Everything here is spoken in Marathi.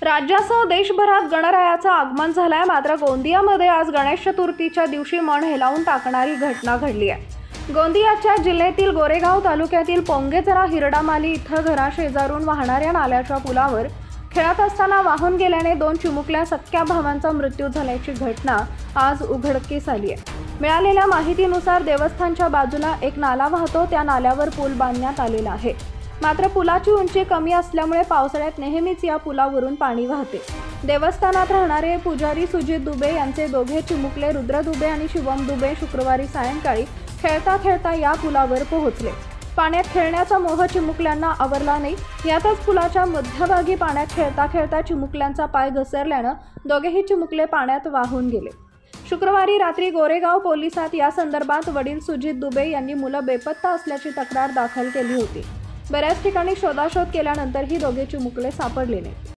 राज्यासह देशभरात गणरायाचं आगमन झालंय। मात्र गोंदियामध्ये आज गणेश चतुर्थीच्या दिवशी मन हेलावून टाकणारी घटना घडली आहे। गोंदियाच्या जिल्ह्यातील गोरेगाव तालुक्यातील पोंगेजरा हिरडामाली इथं घराशेजारून वाहणाऱ्या नाल्याच्या पुलावर खेळत असताना वाहून गेल्याने 2 चिमुकल्या सख्ख्या भावांचा मृत्यू झाल्याची घटना आज उघडकीस आली आहे। मिळालेल्या माहितीनुसार देवस्थानच्या बाजूला एक नाला वाहतो, त्या नाल्यावर पूल बांधण्यात आलेला आहे। मात्र पुलाची उंची कमी असल्यामुळे पावसाळ्यात नेहमीच या पुलावरून पाणी वाहते। देवस्थानात राहणारे पुजारी सुजित दुबे यांचे दोघे चिमुकले रुद्र दुबे आणि शिवम दुबे शुक्रवारी सायंकाळी खेळता खेळता या पुलावर पोहोचले। पाण्यात खेळण्याचा मोह चिमुकल्यांना आवरला नाही। यातच पुलाच्या मध्यभागी पाण्यात खेळता खेळता चिमुकल्यांचा पाय घसरल्याने दोघेही चिमुकले पाण्यात वाहून गेले। शुक्रवारी रात्री गोरेगाव पोलिसात या संदर्भात वडील सुजित दुबे यांनी मुलं बेपत्ता असल्याची तक्रार दाखल केली होती। बऱ्याच ठिकाणी शोधाशोध केल्यानंतर ही दोघे चिमुकले सापडले नाही।